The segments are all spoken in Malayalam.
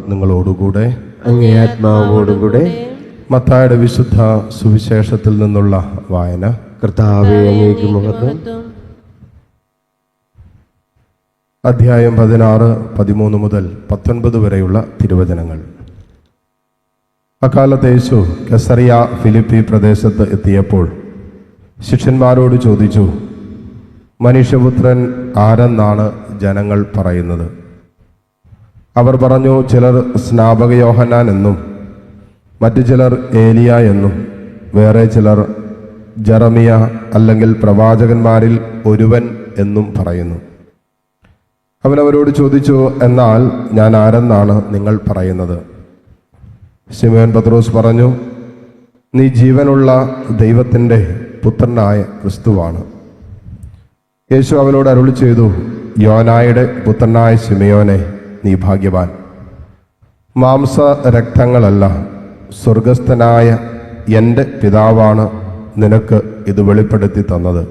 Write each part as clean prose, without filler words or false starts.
നിങ്ങളോടുകൂടെ. അങ്ങേ ആത്മാവോടുകൂടെ. മത്തായിയുടെ വിശുദ്ധ സുവിശേഷത്തിൽ നിന്നുള്ള വായന. കർത്താവേ, അങ്ങേക്ക് മഹത്വം. അധ്യായം 16, 13 മുതൽ 19 വരെയുള്ള തിരുവചനങ്ങൾ. അക്കാലത്ത് യേശു കെസറിയ ഫിലിപ്പി പ്രദേശത്ത് എത്തിയപ്പോൾ ശിഷ്യന്മാരോട് ചോദിച്ചു, മനുഷ്യപുത്രൻ ആരെന്നാണ് ജനങ്ങൾ പറയുന്നത്? അവർ പറഞ്ഞു, ചിലർ സ്നാപക യോഹന്നാൻ എന്നും, മറ്റു ചിലർ ഏലിയ എന്നും, വേറെ ചിലർ ജെറമിയ അല്ലെങ്കിൽ പ്രവാചകന്മാരിൽ ഒരുവൻ എന്നും പറയുന്നു. അവൻ അവരോട് ചോദിച്ചു, എന്നാൽ ഞാൻ ആരെന്നാണ് നിങ്ങൾ പറയുന്നത്? ശിമോൻ പത്രോസ് പറഞ്ഞു, നീ ജീവനുള്ള ദൈവത്തിൻ്റെ പുത്രനായ ക്രിസ്തുവാണ്. യേശു അവനോട് അരുളി ചെയ്തു, യോനായുടെ പുത്രനായ ശിമയോനെ, നീ ഭാഗ്യവാൻ. മാംസരക്തങ്ങളല്ല, സ്വർഗസ്ഥനായ എൻ്റെ പിതാവാണ് നിനക്ക് ഇത് വെളിപ്പെടുത്തി തന്നത്.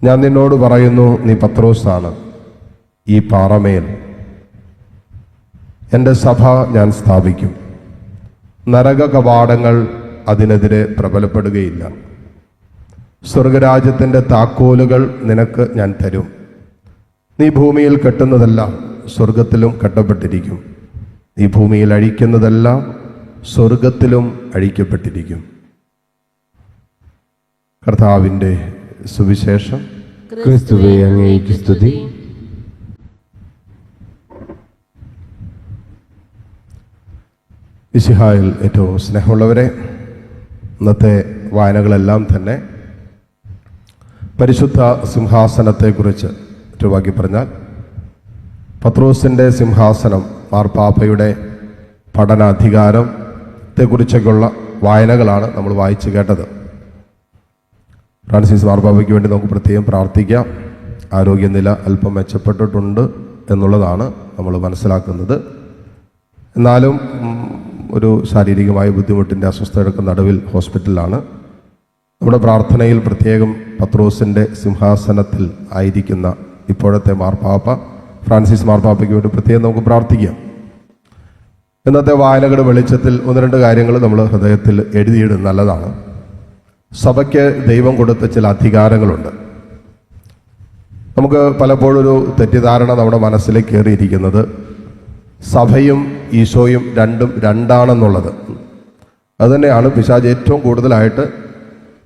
ഞാൻ നിന്നോട് പറയുന്നു, നീ പത്രോസാണ്. ഈ പാറമേൽ എൻ്റെ സഭ ഞാൻ സ്ഥാപിക്കും. നരക കവാടങ്ങൾ അതിനെതിരെ പ്രബലപ്പെടുകയില്ല. സ്വർഗരാജ്യത്തിൻ്റെ താക്കോലുകൾ നിനക്ക് ഞാൻ തരും. നീ ഭൂമിയിൽ കെട്ടുന്നതെല്ലാം സ്വർഗത്തിലും കെട്ടപ്പെട്ടിരിക്കും. നീ ഭൂമിയിൽ അഴിക്കുന്നതെല്ലാം സ്വർഗത്തിലും അഴിക്കപ്പെട്ടിരിക്കും. കർത്താവിൻ്റെ സുവിശേഷം. ക്രിസ്തുവേ, അങ്ങേക്ക് സ്തുതി. മിശിഹായിൽ ഏറ്റവും സ്നേഹമുള്ളവരെ, ഇന്നത്തെ വായനകളെല്ലാം തന്നെ പരിശുദ്ധ സിംഹാസനത്തെക്കുറിച്ച് ഒറ്റവാക്കി പറഞ്ഞാൽ പത്രോസിൻ്റെ സിംഹാസനം, മാർപ്പാപ്പയുടെ പഠനാധികാരത്തെക്കുറിച്ചൊക്കെയുള്ള വായനകളാണ് നമ്മൾ വായിച്ചു കേട്ടത്. ഫ്രാൻസിസ് മാർപ്പാപ്പയ്ക്ക് വേണ്ടി നമുക്ക് പ്രത്യേകം പ്രാർത്ഥിക്കാം. ആരോഗ്യനില അല്പം മെച്ചപ്പെട്ടിട്ടുണ്ട് എന്നുള്ളതാണ് നമ്മൾ മനസ്സിലാക്കുന്നത്. എന്നാലും ഒരു ശാരീരികമായ ബുദ്ധിമുട്ടിൻ്റെ അസ്വസ്ഥതയുടെ നടുവിൽ ഹോസ്പിറ്റലിലാണ്. നമ്മുടെ പ്രാർത്ഥനയിൽ പ്രത്യേകം പത്രോസിൻ്റെ സിംഹാസനത്തിൽ ആയിരിക്കുന്ന ഇപ്പോഴത്തെ മാർപ്പാപ്പ ഫ്രാൻസിസ് മാർപ്പാപ്പയ്ക്ക് വേണ്ടി പ്രത്യേകം നമുക്ക് പ്രാർത്ഥിക്കാം. ഇന്നത്തെ വായനകളുടെ വെളിച്ചത്തിൽ 1-2 കാര്യങ്ങൾ നമ്മൾ ഹൃദയത്തിൽ എഴുതിയിടുന്നത് നല്ലതാണ്. സഭയ്ക്ക് ദൈവം കൊടുത്ത ചില അധികാരങ്ങളുണ്ട്. നമുക്ക് പലപ്പോഴും ഒരു തെറ്റിദ്ധാരണ നമ്മുടെ മനസ്സിലേക്ക് കയറിയിരിക്കുന്നത് സഭയും ഈശോയും രണ്ടും രണ്ടാണെന്നുള്ളത്. അതുതന്നെയാണ് പിശാച് ഏറ്റവും കൂടുതലായിട്ട്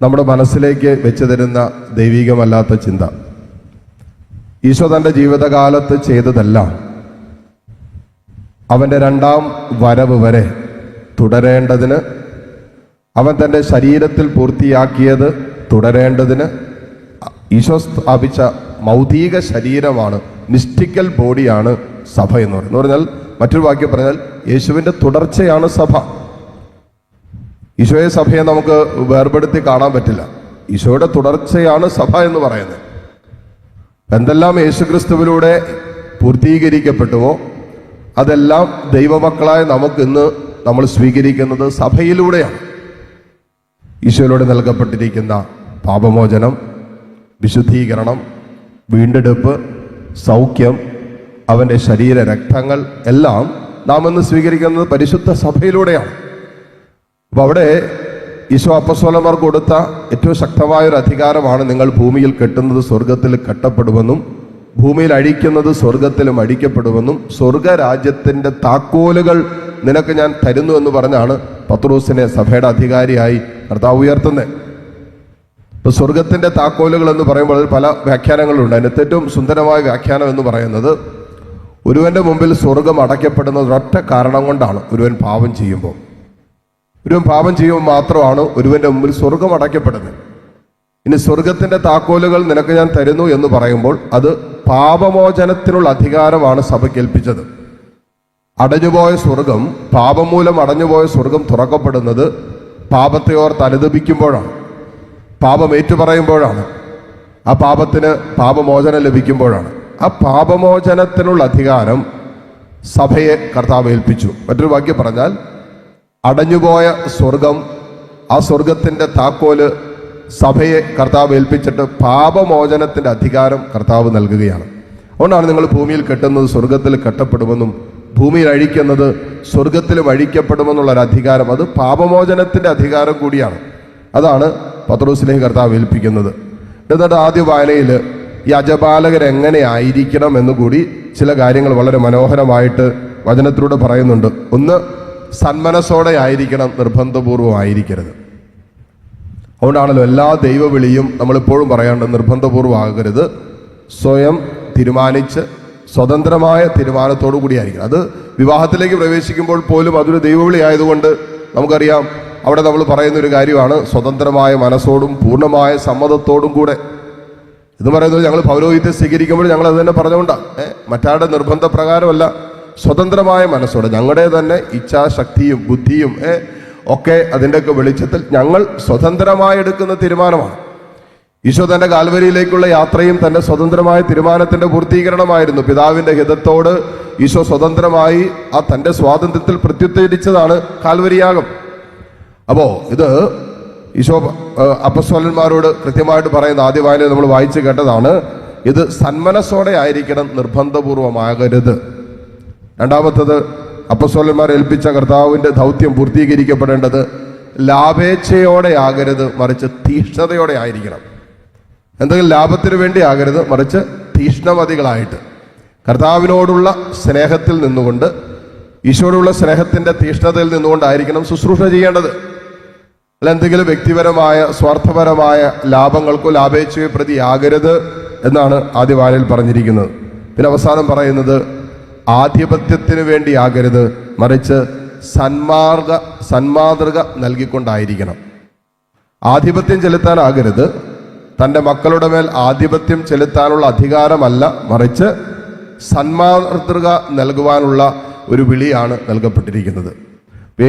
നമ്മുടെ മനസ്സിലേക്ക് വെച്ച് തരുന്ന ദൈവികമല്ലാത്ത ചിന്ത. ഈശോ തൻ്റെ ജീവിതകാലത്ത് ചെയ്തതെല്ലാം അവൻ്റെ 2ാം വരവ് വരെ തുടരേണ്ടതിന്, അവൻ തൻ്റെ ശരീരത്തിൽ പൂർത്തിയാക്കിയത് തുടരേണ്ടതിന് ഈശോ സ്ഥാപിച്ച മൗതിക ശരീരമാണ്, മിസ്റ്റിക്കൽ ബോഡിയാണ് സഭ എന്ന് പറയുന്നത്. എന്ന് പറഞ്ഞാൽ, മറ്റൊരു വാക്യം പറഞ്ഞാൽ, യേശുവിൻ്റെ തുടർച്ചയാണ് സഭ. ഈശോയെ സഭയെ നമുക്ക് വേർപെടുത്തി കാണാൻ പറ്റില്ല. ഈശോയുടെ തുടർച്ചയാണ് സഭ എന്ന് പറയുന്നത്. എന്തെല്ലാം യേശുക്രിസ്തുവിലൂടെ പൂർത്തീകരിക്കപ്പെട്ടുവോ അതെല്ലാം ദൈവമക്കളായ നമുക്കിന്ന് നമ്മൾ സ്വീകരിക്കുന്നത് സഭയിലൂടെയാണ്. ഈശോയിലൂടെ നൽകപ്പെട്ടിരിക്കുന്ന പാപമോചനം, വിശുദ്ധീകരണം, വീണ്ടെടുപ്പ്, സൗഖ്യം, അവൻ്റെ ശരീര രക്തങ്ങൾ എല്ലാം നാം ഇന്ന് സ്വീകരിക്കുന്നത് പരിശുദ്ധ സഭയിലൂടെയാണ്. അപ്പോൾ അവിടെ ഈശോ അപ്പസ്തോലന്മാർക്ക് കൊടുത്ത ഏറ്റവും ശക്തമായൊരു അധികാരമാണ്, നിങ്ങൾ ഭൂമിയിൽ കെട്ടുന്നത് സ്വർഗത്തിൽ കെട്ടപ്പെടുമെന്നും ഭൂമിയിൽ അഴിക്കുന്നത് സ്വർഗത്തിലും അഴിക്കപ്പെടുമെന്നും സ്വർഗരാജ്യത്തിൻ്റെ താക്കോലുകൾ നിനക്ക് ഞാൻ തരുന്നു എന്ന് പറഞ്ഞാണ് പത്രോസിനെ സഭയുടെ അധികാരിയായി കർത്താവ് ഉയർത്തുന്നത്. ഇപ്പോൾ സ്വർഗത്തിൻ്റെ താക്കോലുകൾ എന്ന് പറയുമ്പോൾ അതിൽ പല വ്യാഖ്യാനങ്ങളുണ്ട്. അതിനകത്ത് ഏറ്റവും സുന്ദരമായ വ്യാഖ്യാനം എന്ന് പറയുന്നത്, ഒരുവൻ്റെ മുമ്പിൽ സ്വർഗം അടയ്ക്കപ്പെടുന്നത് ഒരൊറ്റ കാരണം കൊണ്ടാണ്. ഒരുവൻ പാപം ചെയ്യുമ്പോൾ മാത്രമാണ് ഒരുവൻ്റെ മുമ്പിൽ സ്വർഗം അടയ്ക്കപ്പെടുന്നത്. ഇനി സ്വർഗത്തിൻ്റെ താക്കോലുകൾ നിനക്ക് ഞാൻ തരുന്നു എന്ന് പറയുമ്പോൾ അത് പാപമോചനത്തിനുള്ള അധികാരമാണ് സഭയ്ക്ക് ഏൽപ്പിച്ചത്. അടഞ്ഞുപോയ സ്വർഗം, പാപം മൂലം അടഞ്ഞുപോയ സ്വർഗം തുറക്കപ്പെടുന്നത് പാപത്തെ ഓർത്ത് അനുദപിക്കുമ്പോഴാണ്, പാപം ഏറ്റുപറയുമ്പോഴാണ്, ആ പാപത്തിന് പാപമോചനം ലഭിക്കുമ്പോഴാണ്. ആ പാപമോചനത്തിനുള്ള അധികാരം സഭയെ കർത്താവ് ഏൽപ്പിച്ചു. മറ്റൊരു വാക്യം പറഞ്ഞാൽ, അടഞ്ഞുപോയ സ്വർഗം, ആ സ്വർഗത്തിൻ്റെ താക്കോല് സഭയെ കർത്താവ് ഏൽപ്പിച്ചിട്ട് പാപമോചനത്തിൻ്റെ അധികാരം കർത്താവ് നൽകുകയാണ്. അതുകൊണ്ടാണ് നിങ്ങൾ ഭൂമിയിൽ കെട്ടുന്നത് സ്വർഗത്തിൽ കെട്ടപ്പെടുമെന്നും ഭൂമിയിൽ അഴിക്കുന്നത് സ്വർഗത്തിലും അഴിക്കപ്പെടുമെന്നുള്ളൊരു അധികാരം, അത് പാപമോചനത്തിൻ്റെ അധികാരം കൂടിയാണ്. അതാണ് പത്രോസിലേക്ക് കർത്താവ് ഏൽപ്പിക്കുന്നത്. എന്നിട്ട് ആദ്യ വായനയിൽ ഈ അജപാലകർ എങ്ങനെ ആയിരിക്കണം എന്നുകൂടി ചില കാര്യങ്ങൾ വളരെ മനോഹരമായിട്ട് വചനത്തിലൂടെ പറയുന്നുണ്ട്. ഒന്ന്, സന്മനസ്സോടെ ആയിരിക്കണം, നിർബന്ധപൂർവം ആയിരിക്കരുത്. അതുകൊണ്ടാണല്ലോ എല്ലാ ദൈവവിളിയും നമ്മളിപ്പോഴും പറയാണ്ട് നിർബന്ധപൂർവ്വം ആകരുത്, സ്വയം തീരുമാനിച്ച് സ്വതന്ത്രമായ തീരുമാനത്തോടു കൂടി ആയിരിക്കണം. അത് വിവാഹത്തിലേക്ക് പ്രവേശിക്കുമ്പോൾ പോലും അതൊരു ദൈവവിളി ആയതുകൊണ്ട് നമുക്കറിയാം, അവിടെ നമ്മൾ പറയുന്നൊരു കാര്യമാണ് സ്വതന്ത്രമായ മനസ്സോടും പൂർണ്ണമായ സമ്മതത്തോടും കൂടെ. എന്ന് പറയുന്നത് ഞങ്ങൾ പൗരോഹിത്യം സ്വീകരിക്കുമ്പോൾ ഞങ്ങൾ അത് തന്നെ പറഞ്ഞുകൊണ്ടാണ്, മറ്റാരുടെ നിർബന്ധപ്രകാരമല്ല, സ്വതന്ത്രമായ മനസ്സോടെ ഞങ്ങളുടെ തന്നെ ഇച്ഛാശക്തിയും ബുദ്ധിയും ഒക്കെ അതിൻ്റെയൊക്കെ വെളിച്ചത്തിൽ ഞങ്ങൾ സ്വതന്ത്രമായി എടുക്കുന്ന തീരുമാനമാണ്. ഈശോ തൻ്റെ കാൽവരിയിലേക്കുള്ള യാത്രയും തൻ്റെ സ്വതന്ത്രമായ തീരുമാനത്തിൻ്റെ പൂർത്തീകരണമായിരുന്നു. പിതാവിൻ്റെ ഹിതത്തോട് ഈശോ സ്വതന്ത്രമായി ആ തൻ്റെ സ്വാതന്ത്ര്യത്തിൽ പ്രത്യുത്തരിച്ചതാണ് കാൽവരിയാഗം. അപ്പോൾ ഇത് ഈശോ അപ്പസ്തോലന്മാരോട് കൃത്യമായിട്ട് പറയുന്ന ആദ്യ വായനയിൽ നമ്മൾ വായിച്ചു കേട്ടതാണ്. ഇത് സന്മനസ്സോടെ ആയിരിക്കണം, നിർബന്ധപൂർവമാകരുത്. രണ്ടാമത്തത്, അപ്പസ്തോലന്മാർ ഏൽപ്പിച്ച കർത്താവിൻ്റെ ദൗത്യം പൂർത്തീകരിക്കപ്പെടേണ്ടത് ലാഭേച്ഛയോടെ ആകരുത്, മറിച്ച് തീഷ്ണതയോടെ ആയിരിക്കണം. എന്തെങ്കിലും ലാഭത്തിന് വേണ്ടി ആകരുത്, മറിച്ച് തീഷ്ണമതികളായിട്ട് കർത്താവിനോടുള്ള സ്നേഹത്തിൽ നിന്നുകൊണ്ട്, ഈശോയോടുള്ള സ്നേഹത്തിൻ്റെ തീഷ്ണതയിൽ നിന്നുകൊണ്ടായിരിക്കണം ശുശ്രൂഷ ചെയ്യേണ്ടത്. അല്ല എന്തെങ്കിലും വ്യക്തിപരമായ സ്വാർത്ഥപരമായ ലാഭങ്ങൾക്കോ ലാഭേച്ഛയോ പ്രതി ആകരുത് എന്നാണ് ആദ്യ വായനയിൽ പറഞ്ഞിരിക്കുന്നത്. പിന്നെ അവസാനം പറയുന്നത് ആധിപത്യത്തിന് വേണ്ടി ആകരുത്, മറിച്ച് സന്മാതൃക നൽകിക്കൊണ്ടായിരിക്കണം. ആധിപത്യം ചെലുത്താനാകരുത്, തൻ്റെ മക്കളുടെ മേൽ ആധിപത്യം ചെലുത്താനുള്ള അധികാരമല്ല, മറിച്ച് സന്മാതൃക നൽകുവാനുള്ള ഒരു വിളിയാണ് നൽകപ്പെട്ടിരിക്കുന്നത്.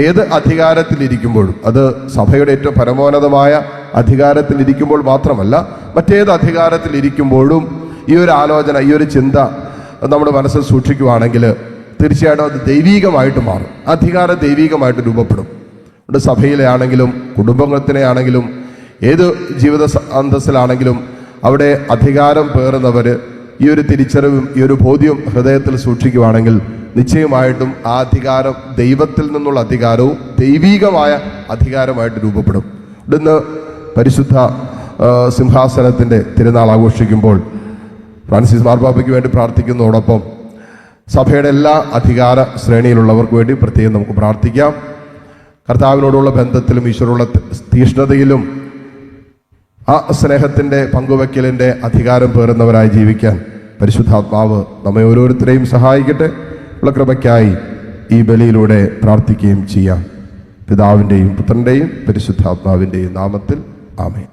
ഏത് അധികാരത്തിലിരിക്കുമ്പോഴും, അത് സഭയുടെ ഏറ്റവും പരമോന്നതമായ അധികാരത്തിലിരിക്കുമ്പോൾ മാത്രമല്ല, മറ്റേത് അധികാരത്തിലിരിക്കുമ്പോഴും ഈ ഒരു ആലോചന, ഈ ഒരു ചിന്ത നമ്മുടെ മനസ്സിൽ സൂക്ഷിക്കുകയാണെങ്കിൽ തീർച്ചയായിട്ടും അത് ദൈവീകമായിട്ട് മാറും. അധികാരം ദൈവീകമായിട്ട് രൂപപ്പെടും. അതുകൊണ്ട് സഭയിലെ ആണെങ്കിലും കുടുംബത്തിനെ ആണെങ്കിലും ഏത് ജീവിത അന്തസ്സിലാണെങ്കിലും അവിടെ അധികാരം പേറുന്നവർ ഈ ഒരു തിരിച്ചറിവും ഈ ഒരു ബോധ്യവും ഹൃദയത്തിൽ സൂക്ഷിക്കുകയാണെങ്കിൽ നിശ്ചയമായിട്ടും ആ അധികാരം ദൈവത്തിൽ നിന്നുള്ള അധികാരവും ദൈവീകമായ അധികാരമായിട്ട് രൂപപ്പെടും. ഇന്ന് പരിശുദ്ധ സിംഹാസനത്തിൻ്റെ തിരുനാൾ ആഘോഷിക്കുമ്പോൾ ഫ്രാൻസിസ് മാർപ്പാപ്പയ്ക്ക് വേണ്ടി പ്രാർത്ഥിക്കുന്നതോടൊപ്പം സഭയുടെ എല്ലാ അധികാര ശ്രേണിയിലുള്ളവർക്ക് വേണ്ടി പ്രത്യേകം നമുക്ക് പ്രാർത്ഥിക്കാം. കർത്താവിനോടുള്ള ബന്ധത്തിലും ഈശ്വരോടുള്ള തീഷ്ണതയിലും ആ സ്നേഹത്തിൻ്റെ പങ്കുവയ്ക്കലിൻ്റെ അധികാരം പേറുന്നവരായി ജീവിക്കാൻ പരിശുദ്ധാത്മാവ് നമ്മെ ഓരോരുത്തരെയും സഹായിക്കട്ടെ. ഉള്ള കൃപയ്ക്കായി ഈ ബലിയിലൂടെ പ്രാർത്ഥിക്കുകയും ചെയ്യാം. പിതാവിൻ്റെയും പുത്രൻ്റെയും പരിശുദ്ധാത്മാവിൻ്റെയും നാമത്തിൽ ആമേൻ.